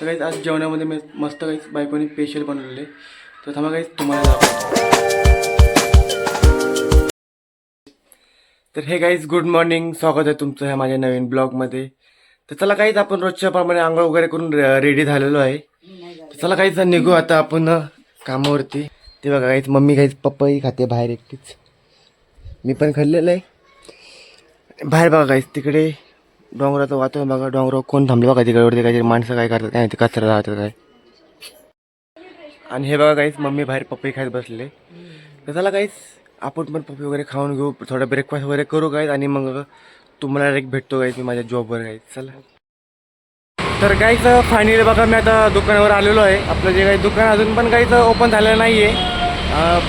तर काहीच आज जेवणामध्ये मी मस्त काहीच बायकोनी स्पेशल बनवलेले. तर थांबा काहीच तुम्हाला दाखवतो. तर हे गाईज गुड मॉर्निंग, स्वागत आहे तुमचं ह्या माझ्या नवीन ब्लॉगमध्ये. तर चला काहीच आपण रोजच्या प्रमाणे आंघोळ वगैरे करून रेडी झालेलो आहे. तर चला काहीच निघू आता आपण कामावरती. ते बघा काहीच मम्मी काहीच पपई खाते बाहेर एकटीच, मी पण खाल्लेलं आहे बाहेर. बघा काहीच तिकडे डोंगराचं वातावरण बघा, डोंगरावर कोण थांबले बघा तिकडे, काहीतरी माणसं काय करतात काय, ते कचरा राहतात काय. आणि हे बघा काहीच मम्मी बाहेर पपई खात बसले. तर चला काहीच आपण पण पपई वगैरे खाऊन घेऊ, थोडा ब्रेकफास्ट वगैरे करू काहीच, आणि मग तुम्हाला डायरेक्ट भेटतो काहीच मी माझ्या जॉबवर काहीच. चला तर काहीच फायनली बघा मी आता दुकानावर आलेलो आहे. आपलं जे काही दुकान अजून पण काहीच ओपन झालेलं नाही आहे.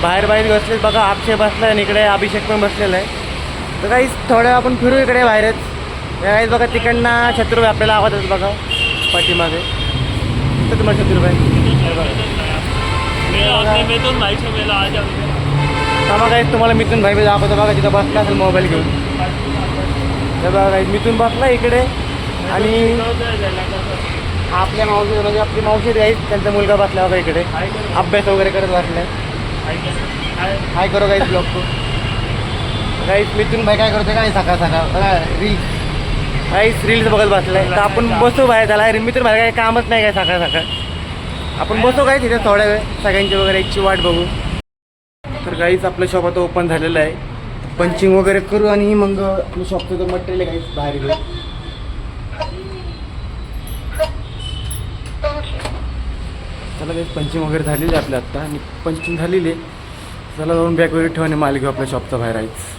बाहेर बसले बघा, अक्षय बसला आहे आणि इकडे अभिषेक पण बसलेला आहे. तर काहीच थोड्या आपण फिरू इकडे बाहेरच. काहीच बघा तिकडनं शत्रुभाई आपल्याला आवाजच बघा पाठीमागे. तर तुम्हाला शत्रुभाई थांबा काहीच तुम्हाला मिथून भाई दाखवतो बघा, तिथं बसला असेल मोबाईल घेऊन. तर बघा काही मिथून बसला इकडे, आणि आपल्या मावशी म्हणजे आपली मावशी राहील त्यांचा मुलगा बसला बघा इकडे, अभ्यास वगैरे करत बसलाय. काय करू काहीच ब्लॉग तो काहीच. मिथून भाई काय करतो काय सकाळ सकाळ बघा रील्स, काहीच रील्स बघत बसलाय. तर आपण बसू बाहेर, त्याला मिथून भाई काही कामच नाही काय सकाळ सकाळ. आपण बसू काय तिथे थोड्या वेळ सगळ्यांची वगैरे एकची वाट बघू. तर काहीच आपलं शॉप आता ओपन झालेलं आहे. पंचिंग वगैरे करू आणि मग आपलं शॉपचं जो मटेरियल आहे काहीच बाहेर घेऊ. चला काही पंचिंग वगैरे झालेली आहे आपल्या आत्ता, आणि पंचिंग झालेली आहे. चला जाऊन बॅग वगैरे ठेवून माल घेऊ आपल्या शॉपचा बाहेर आहेच.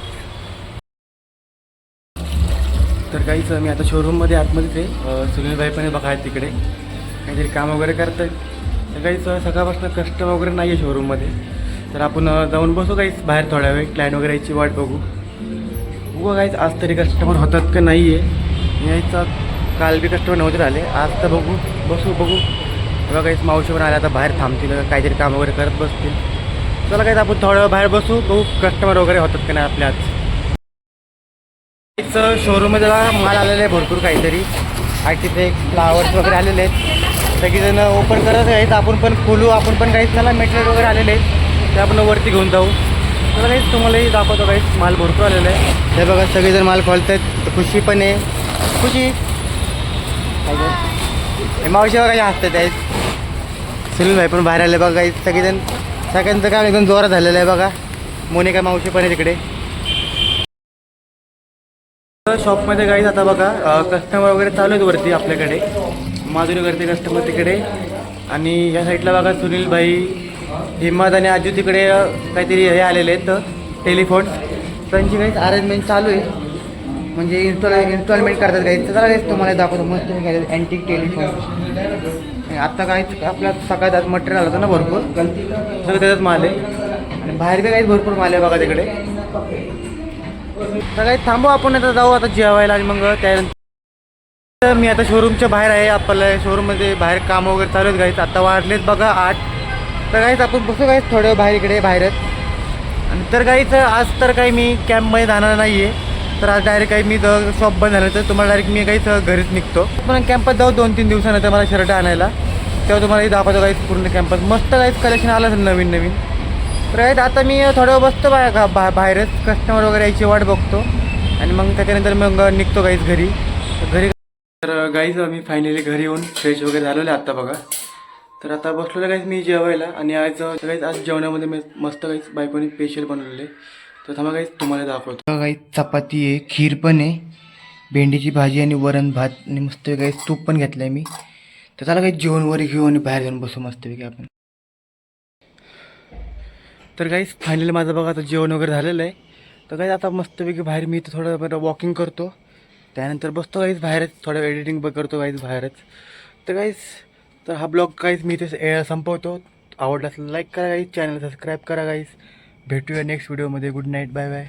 तर काहीच मी आता शोरूममध्ये आतमध्ये ते सुनीलभाई पण बघा आहेत तिकडे, काहीतरी काम वगैरे करत आहेत. तर काहीच सकाळपासून कस्टमर वगैरे नाही आहे शोरूममध्ये. तर आपण जाऊन बसू काहीच बाहेर थोड्या वेळ, क्लायंट वगैरे यायची वाट बघू. बघू काहीच आज तरी कस्टमर होतात का नाही आहे. यायचा काल बी कस्टमर नव्हते राहिले, आज तर बघू बघू. बघा काहीच मावशी पण आले, आता बाहेर थांबतील काहीतरी काम वगैरे करत बसतील. चला काहीच आपण थोड्या वेळ बाहेर बसू, बघू कस्टमर वगैरे होतात का नाही आपल्या आज. काहीच शोरूममध्ये माल आलेला आहे भरपूर काहीतरी, आणि तिथे फ्लावर्स वगैरे आलेले आहेत. सगळीजण ओपन करत आहेत, आपण पण खोलू. आपण पण काहीच त्याला मटेरियल वगैरे आलेले आहेत, ते आपण वरती घेऊन जाऊ. तर काहीच तुम्हालाही दाखवतो, काहीच माल भरपूर आलेला आहे. हे बघा सगळेजण माल खोलत आहेत, खुशी पण आहे. खुशी मावशी बघा हसतात आहेत. सुनील भाई पण बाहेर आले बघा काही. सगळ्यांचं काम एकदम जोरात झालेलं आहे बघा. मोनिका मावशी पण आहे तिकडे शॉपमध्ये. काहीच आता बघा कस्टमर वगैरे चालू आहेत वरती आपल्याकडे, माधुरी करते कस्टमर तिकडे, आणि या साईडला बघा सुनील भाई, हिम्मत आणि आजू तिकडे काहीतरी हे आलेले आहेत टेलिफोन. त्यांची काहीच अरेंजमेंट चालू आहे, म्हणजे इन्स्टॉलमेंट करतात काही. तर काहीच तुम्हाला दाखवतो मस्त अँटिक टेलिफोन. आत्ता काहीच आपल्या सकाळी आज मटेरियल आलं होतं ना भरपूर, सगळं त्याचाच माल आहे. आणि बाहेर बी काहीच भरपूर माल आहे बघा तिकडे. तर काही थांबू आपण, आता जाऊ आता जेवायला, आणि मग त्यानंतर मी आता शोरूमच्या बाहेर आहे. आपल्या शोरूममध्ये बाहेर काम वगैरे चालू आहेत काहीच. आता वाढलेत बघा 8. तर काहीच आपण बसू काहीच थोडं बाहेर इकडे बाहेरच. आणि तर काहीच आज तर काही मी कॅम्पमध्ये जाणार नाही आहे. तर आज डायरेक्ट काही मी शॉप बंद झालं तर तुम्हाला डायरेक्ट मी काहीच घरीच निघतो. पण कॅम्पात जाऊ 2-3 दिवसानंतर मला शर्ट आणायला, तेव्हा तुम्हालाही दाखवतो काहीच पूर्ण कॅम्पस. मस्त काहीच कलेक्शन आलं असेल नवीन. तर आहेत आता मी थोडं वेळ बसतो बाहेरच, कस्टमर वगैरे यायची वाट बघतो, आणि मग त्याच्यानंतर मग निघतो काहीच घरी. तर गाईज मी फायनली घरी येऊन फ्रेश वगैरे झालेलं आहे आत्ता बघा. तर आता बसलेलं काहीच मी जेवायला, आणि आज जेवणामध्ये मी मस्त काहीच बायकोनी स्पेशल बनवलेले. तर थांबा काहीच तुम्हाला दाखवतो. काही चपाती आहे, खीर पण आहे, भेंडीची भाजी आणि वरण भात, आणि मस्त काही तूप पण घेतलं आहे मी. तर त्याला काही जेवण वगैरे घेऊ आणि बाहेर जाऊन बसू मस्तपैकी आपण. तर काहीच फायनली माझं बघा आता जेवण वगैरे झालेलं आहे. तर काही आता मस्तपैकी बाहेर मी इथं थोडं बरं वॉकिंग करतो, त्यानंतर बसतो काहीच बाहेरच, थोडं एडिटिंग करतो काहीच बाहेरच. तर काहीच तर हा ब्लॉग काहीच मी इथे संपवतो. आवडला असेल लाईक करा, काहीच चॅनल सबस्क्राईब करा काहीच. भेटूया नेक्स्ट व्हिडिओमध्ये. Good night, bye bye.